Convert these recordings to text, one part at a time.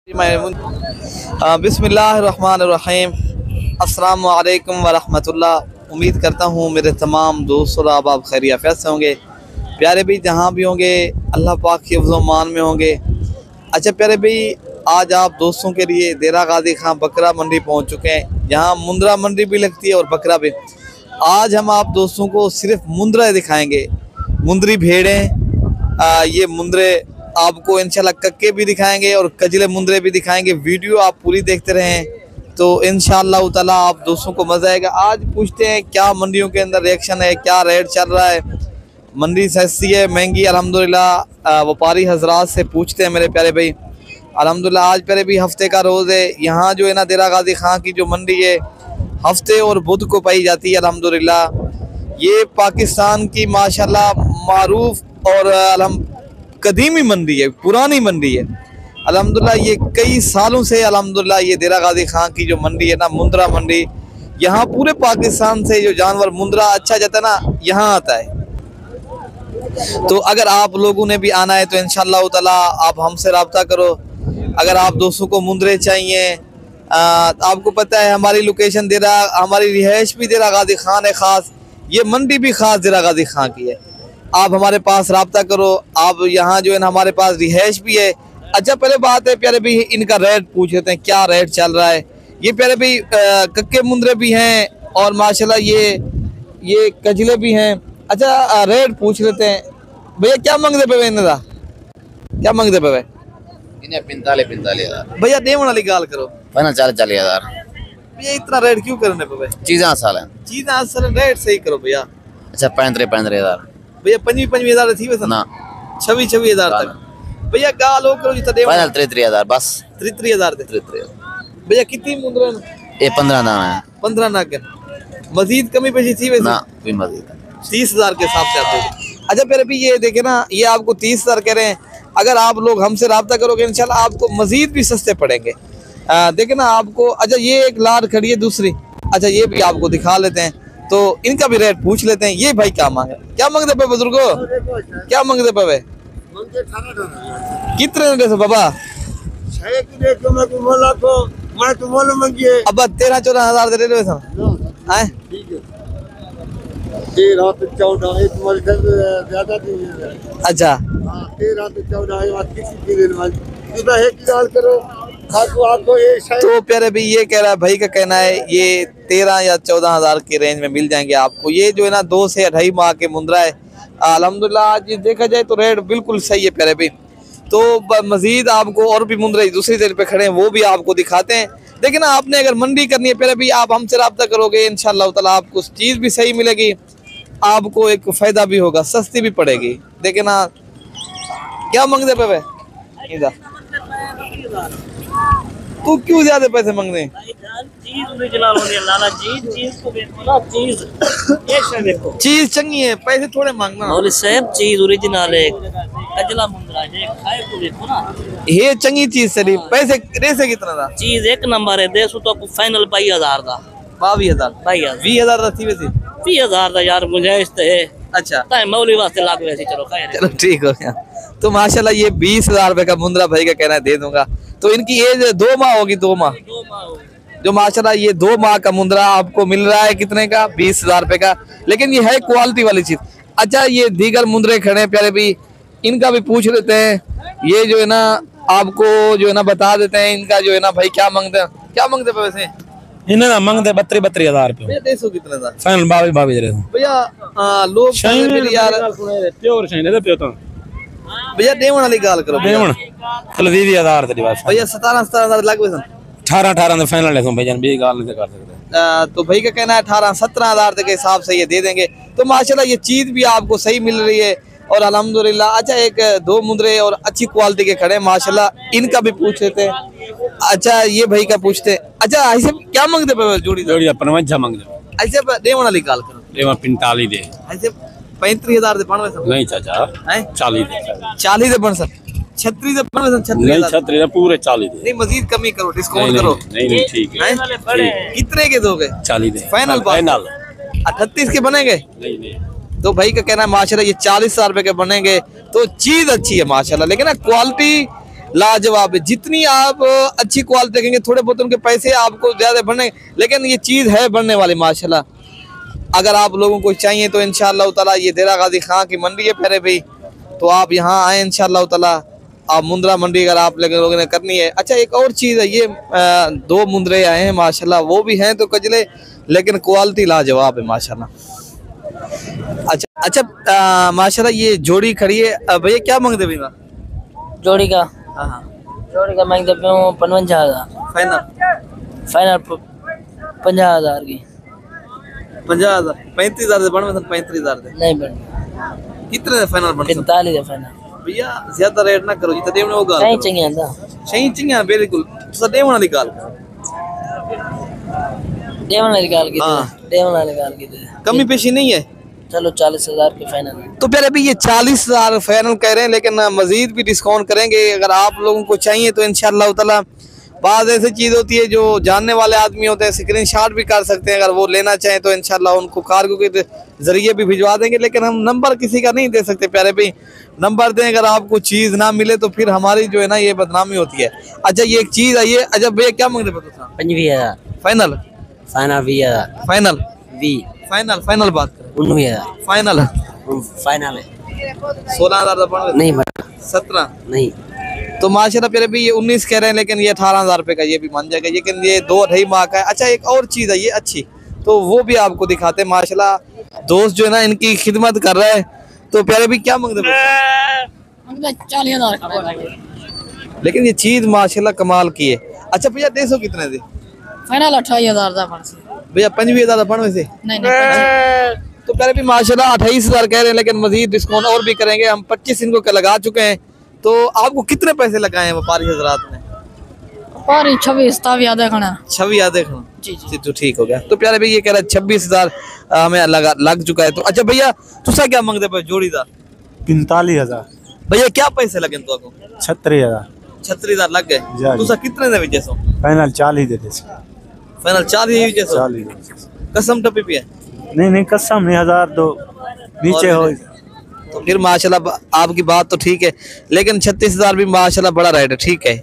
बिस्मिल्लाहिर्रहमानिर्रहीम। अस्सलाम वालेकुम वरहमतुल्लाह। उम्मीद करता हूँ मेरे तमाम दोस्त और आप खैरियत आफियत से होंगे। प्यारे भाई जहाँ भी होंगे अल्लाह पाक के हिफ्ज़ व मान में होंगे। अच्छा प्यारे भाई, आज आप दोस्तों के लिए देरा गाजी खां बकरा मंडी पहुँच चुके हैं, जहाँ मुंद्रा मंडी भी लगती है और बकरा भी। आज हम आप दोस्तों को सिर्फ मुंद्रा दिखाएंगे, मुंद्री भेड़ें, ये मुंद्रे आपको इंशाल्लाह कक्के भी दिखाएंगे और कजले मुंद्रे भी दिखाएंगे। वीडियो आप पूरी देखते रहें तो इंशाल्लाह ताला आप दोस्तों को मज़ा आएगा। आज पूछते हैं क्या मंडियों के अंदर रिएक्शन है, क्या रेट चल रहा है, मंडी सस्ती है महंगी। अल्हम्दुलिल्लाह व्यापारी हजरात से पूछते हैं मेरे प्यारे भाई। अल्हम्दुलिल्लाह आज प्यारे भी हफ्ते का रोज़ है। यहाँ जो है ना देरा गाजी खां की जो मंडी है हफ्ते और बुध को पाई जाती है। अल्हम्दुलिल्लाह ये पाकिस्तान की माशाल्लाह मारूफ और कदीमी मंडी है, पुरानी मंडी है। अल्हम्दुलिल्लाह ये कई सालों से अल्हम्दुलिल्लाह ये देरा गाजी खां की जो मंडी है ना, मुंद्रा मंडी, यहाँ पूरे पाकिस्तान से जो जानवर मुंद्रा अच्छा जाता है ना, यहाँ आता है। तो अगर आप लोगों ने भी आना है तो इंशाअल्लाह ताला आप हमसे रब्ता करो। अगर आप दोस्तों को मुंद्रे चाहिए, आपको पता है हमारी लोकेशन हमारी रिहाइश भी देरा गाजी खान है ख़ास, ये मंडी भी ख़ास देरा गाजी खां की है। आप हमारे पास रब्ता करो। आप यहाँ जो है ना हमारे पास रिहाइश भी है। अच्छा पहले बात है प्यारे भाई, इनका रेट पूछ लेते हैं क्या रेट चल रहा है। ये प्यारे भाई कक्के मुंद्रे भी हैं और माशाल्लाह ये कजले भी हैं। अच्छा रेट पूछ लेते हैं भैया, क्या मांगते पे इन्हें, क्या मांगते पे इन्हें 45 हज़ार भैया? देवन वाली गाल करो, 40 हज़ार भैया इतना रेट क्यों करने पे? चीज़ें साल हैं, चीज़ असल रेट सही करो भैया। अच्छा 35 हज़ार भैया 25 हज़ार थी वैसे ना, 26 हज़ार तक भैया गाल हो करो जितना देवन। फाइनल 33 हज़ार बस, 33 हज़ार भैया। कितनी मुंद्रा ये 15 दाना है, 15 ना कर, मजीद कमी पेशी थी वैसे ना कोई मजीद 30 हज़ार के हिसाब से आते हैं। अच्छा फिर अभी ये देखे ना, ये आपको 30 हज़ार कह रहे हैं। अगर आप लोग हमसे रब्ता करोगे इंशाल्लाह आपको मजीद भी सस्ते पड़ेंगे। देखे ना आपको। अच्छा ये एक लार खड़ी है दूसरी, अच्छा ये भी आपको दिखा लेते हैं तो इनका भी रेट पूछ लेते हैं। ये भाई क्या मांगते पे बुजुर्गो, क्या मांगते पे? कितने दे बाबा? अब 13-14 हज़ार दे रहे अच्छा 13 तो प्यारे भाई ये कह रहा है, भाई का कहना है ये 13 या 14 हज़ार के रेंज में मिल जाएंगे आपको। ये जो है ना 2 से 2.5 माह के मुंद्रा है। अल्हम्दुलिल्लाह आज देखा जाए तो रेट बिल्कुल सही है प्यारे भाई। तो मजीद आपको और भी मुंद्रे दूसरी जगह पे खड़े हैं वो भी आपको दिखाते हैं। लेकिन आपने अगर मंडी करनी है प्यारे भाई, आप हमसे रब्ता करोगे इंशाअल्लाह ताला आपको चीज़ भी सही मिलेगी, आपको एक फ़ायदा भी होगा, सस्ती भी पड़ेगी। देखे ना क्या मांगते पे? तू क्यों ज्यादा पैसे मांग रहे हैं? चीज चंगी है, पैसे थोड़े मांगना। चीज ओरिजिनल है, कजला मुंद्रा है, खाए को देखो ना, ये चंगी चीज चली। पैसे रेसे कितना था? चीज एक नंबर है। देसो तो फाइनल 22 हज़ार था, 22 हज़ार 20 हज़ार थी वैसे 20 हज़ार था यार, मुझे है। अच्छा मौली वास्ते लाग वैसे चलो ठीक हो गया। तो माशाल्लाह ये 20 हज़ार रुपए का मुंद्रा भाई का कहना है दे दूंगा। तो इनकी एज 2 माह होगी, 2 माह जो माशाल्लाह ये 2 माह का मुंद्रा आपको मिल रहा है कितने का? 20 हज़ार रुपए का। लेकिन ये है क्वालिटी वाली चीज। अच्छा ये दीगर मुंद्रे खड़े हैं प्यारे भी, इनका भी पूछ लेते हैं। ये जो है ना आपको जो है ना बता देते हैं इनका जो है ना भाई क्या मांगते हैं, क्या मांगते हैं वैसे? इन्हें ना मांगते 32 हज़ार रुपये। देसो कितने था? फाइनल 22 भैया लोग यार प्योर शाइन दे पियो तो भैया देवन वाली गाल करो। देवन चल 20 हज़ार तेरी बात भैया 17 हज़ार लग गए 18 फाइनल ले भाई जान 20 गाल नहीं कर सकते। तो भाई का कहना है 18-17 हज़ार के हिसाब से ये दे देंगे। तो माशाल्लाह ये चीज़ भी आपको सही मिल रही है और अल्हम्दुलिल्लाह। अच्छा एक 2 मुंद्रे और अच्छी क्वालिटी के खड़े माशाल्लाह, इनका भी पूछ लेते हैं। अच्छा ये भाई का पूछते हैं। अच्छा ऐसे क्या मांगते पे जोड़ी? 55 मांगते ऐसे देवन वाली गाल करो। 45 दे ऐसे 35 हज़ार दे पड़वे सब नहीं चाचा, 40 दे बन सर 36 दे पड़वे सब 36 पूरे 40 दे। नहीं मजीद कमी करो, डिस्काउंट करो। नहीं ठीक है। कितने के दोगे? 40 दे फाइनल 38 के बनेंगे। नहीं तो भाई का कहना है माशाल्लाह ये 40 हज़ार रुपए के बनेंगे। तो चीज अच्छी है माशाल्लाह, लेकिन क्वालिटी लाजवाब है। जितनी आप अच्छी क्वालिटी देखेंगे थोड़े बहुत उनके पैसे आपको ज्यादा बढ़ने, लेकिन ये चीज है बढ़ने वाली माशाल्लाह। अगर आप लोगों को चाहिए तो इंशाअल्लाह ताला ये देरा गाजी खां की मंडी है प्यारे भाई, तो आप यहाँ आए इंशाअल्लाह ताला। आप मुंद्रा मंडी अगर आप लोगों ने करनी है। अच्छा एक और चीज़ है, ये 2 मुंद्रे आए हैं माशाल्लाह, वो भी हैं तो कजले, लेकिन क्वालिटी लाजवाब है माशाल्लाह। अच्छा माशाल्लाह ये जोड़ी खड़ी है भैया, क्या मांगते भैया? जोड़ी का हाँ जोड़ी का मांगते पे 55,000 फाइनल फाइनल 50,000 की 50,000 35,000 से बढ़ 35,000 से नहीं बन कितने फाइनल बढ़ 45 है फाइनल भैया? ज्यादा रेट ना करो जितना देवने वो गाल नहीं चाहिए था सही चाहिए बिल्कुल तो देवना निकाल देवना निकाल के हाँ। देवना निकाल के दे कमी पेशी नहीं है। चलो 40,000 के फाइनल। तो फिर अभी ये 40,000 फाइनल कह रहे हैं, लेकिन मजीद भी डिस्काउंट करेंगे अगर आप लोगों को चाहिए तो इंशाअल्लाह ताला। बाद ऐसी चीज़ होती है जो जानने वाले आदमी होते हैं स्क्रीनशॉट भी कर सकते हैं, अगर वो लेना चाहें तो इंशाअल्लाह उनको कार्गो के जरिए भी भिजवा देंगे, लेकिन हम नंबर किसी का नहीं दे सकते प्यारे भाई। नंबर दें अगर आपको चीज़ ना मिले तो फिर हमारी जो है ना ये बदनामी होती है। अच्छा ये एक चीज़ आई है, अच्छा भैया क्या मांगते पता 25,000 final final 20,000 final 20 final final बात करें 19,000 फाइनल फाइनल है 16,000 नहीं बना 17 नहीं तो माशाल्लाह प्यारे भी ये 19 कह रहे हैं, लेकिन ये 18,000 रुपये का ये भी मान जाएगा, लेकिन ये 2 ढाई माह का है। अच्छा एक और चीज़ है ये अच्छी, तो वो भी आपको दिखाते हैं माशाल्लाह। दोस्त जो है ना इनकी खिदमत कर रहा है। तो प्यारे भी क्या मांगते हैं? 40,000 लेकिन ये चीज़ माशाल्लाह कमाल की है। अच्छा भैया 150 कितने थे फाइनल 28,000 था भैया? 25,000 पढ़ने से नहीं तो प्यारे भी माशाल्लाह 28,000 कह रहे हैं, लेकिन मजीद डिस्काउंट और भी करेंगे। हम 25 इनको लगा चुके हैं। तो आपको कितने पैसे लगाए हैं व्यापारी हजरात ने? पारी 26 तब याद है खाना 26 याद देखना जी तो ठीक हो गया। तो प्यारे भाई ये कह रहा है 26,000 हमें लग चुका है। तो अच्छा भैया तुसा क्या मांगते पे जोड़ीदार? 45,000 भैया क्या पैसे लगे तो आपको? 36,000 36,000 लग गए। जी। तुसा कितने दे विजय सो? फाइनल 40 दे दे फाइनल 40 विजय सो? 40 कसम टपी पे है। नहीं कसम नहीं 1,000 दो नीचे हो। तो फिर माशाल्लाह आपकी बात तो ठीक है, लेकिन 36,000 भी माशाल्लाह बड़ा रेट है, ठीक है।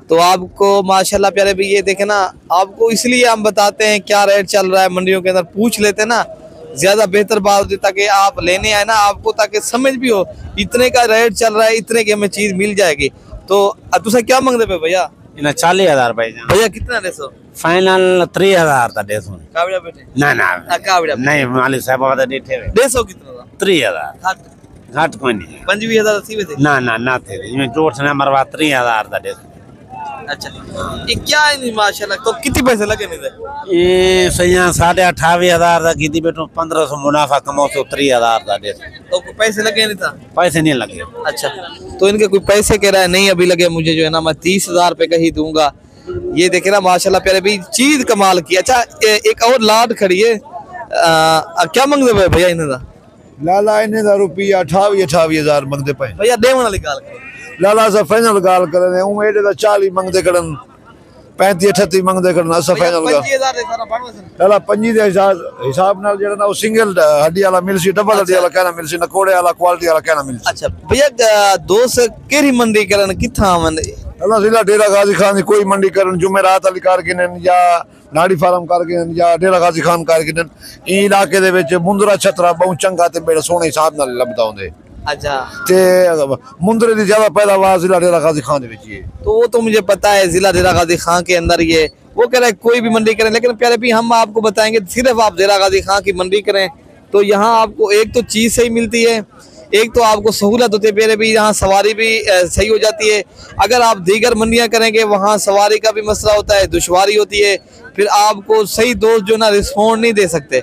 तो आपको माशाल्लाह प्यारे भी ये देखे ना, आपको इसलिए हम बताते हैं क्या रेट चल रहा है मंडियों के अंदर, पूछ लेते हैं ना, ज्यादा बेहतर बात होती ताकि आप लेने आए ना आपको, ताकि समझ भी हो इतने का रेट चल रहा है, इतने की हमें चीज मिल जाएगी। तो तुसा क्या मांगते पे भैया? 40,000 भाई भैया कितना दे सो? फाइनल 3,000 था दे सो कावड़ा बेटे ना ना कावड़ा नहीं मालिक साहब बता देते 150 कितना था? 3,000 घाट कोई नहीं 25,000 सीवे थे। ना थे इसमें जोड़ से मरवा 3,000 था दे। अच्छा ये क्या है नहीं माशाल्लाह, तो कितने पैसे लगे नहीं थे? ये सैया 28,500 था की बेटो 1,500 मुनाफा कमाओ तो 3,000 था दे। तो पैसे लगे नहीं था? पैसे नहीं लगे। अच्छा तो इनके कोई पैसे कह रहा है नहीं अभी लगे, मुझे जो है ना मैं 30,000 रुपये का ही दूंगा। ये देखे ना माशाल्लाह प्यारे भाई चीज कमाल की। अच्छा एक और लाड खड़ी है, क्या मंगते भैया इन्हें था? लाला इन्हें दा रुपया 28,000 मंगते पे भैया देवन वाली गाल करो। लाला सा फाइनल गाल करने हूं एडे दा 40 मंगते करन 35-38 मंगते करन असा फाइनल गाल 25,000 दे सारा बनवा से लाला 25 दे हिसाब नाल जेड़ा ना वो सिंगल हड्डी वाला मिलसी, डबल हड्डी वाला कहना मिलसी, नकोड़े वाला क्वालिटी वाला कहना मिलसी। अच्छा भैया दोस्त केरी मंडी करन किथा मंडी? अल्लाह जिला डेरा गाजी खान दी कोई मंडी करन जुमेरात वाली कारगिनन या नाड़ी फार्म कारगिनन या डेरा गाजी खान कारगिनन ई इलाके दे विच मुंदरा छतरा बहुत चंगा ते बड़े सोहने हिसाब नाल लभदा होंदे। अच्छा ते मुंदरे दी ज्यादा पैदावार जिला डेरा गाजी खान दे विच ही है। तो वो तो मुझे पता है जिला डेरा गाजी खान के अंदर ये वो कह रहा है कोई भी मंडी करें, लेकिन प्यारे भी हम आपको बताएंगे सिर्फ आप डेरा गाजी खान की मंडी करें तो यहाँ आपको एक तो चीज़ सही मिलती है, एक तो आपको सहूलत होती है प्यारे भी, यहाँ सवारी भी सही हो जाती है। अगर आप दीगर मंडियाँ करेंगे वहाँ सवारी का भी मसला होता है, दुश्वारी होती है, फिर आपको सही दोस्त जो ना रिस्पॉन्ड नहीं दे सकते।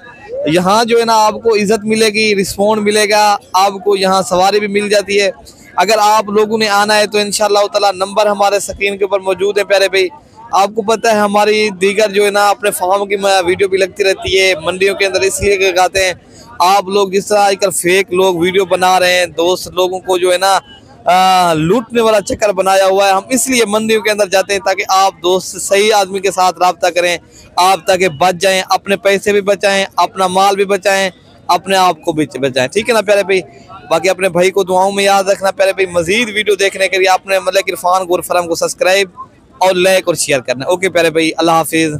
यहाँ जो है ना आपको इज्जत मिलेगी, रिस्पॉन्ड मिलेगा, आपको यहाँ सवारी भी मिल जाती है। अगर आप लोगों ने आना है तो इंशाअल्लाह ताला नंबर हमारे स्क्रीन के ऊपर मौजूद है प्यारे भाई। आपको पता है हमारी दीगर जो है ना अपने फार्म की वीडियो भी लगती रहती है मंडियों के अंदर, इसलिए लगाते हैं आप लोग जिस तरह आजकल फेक लोग वीडियो बना रहे हैं, दोस्त लोगों को जो है ना लूटने वाला चक्कर बनाया हुआ है, हम इसलिए मंडियों के अंदर जाते हैं ताकि आप दोस्त सही आदमी के साथ रब्ता करें, आप ताकि बच जाएं, अपने पैसे भी बचाएं, अपना माल भी बचाएं, अपने आप को भी बचाएं। ठीक है ना प्यारे भाई? बाकी अपने भाई को दुआओं में याद रखना प्यारे भाई। मजीद वीडियो देखने के लिए आपने मतलब इरफान गुरफरम को सब्सक्राइब और लाइक और शेयर करना। ओके प्यारे भाई, अल्लाह हाफिज।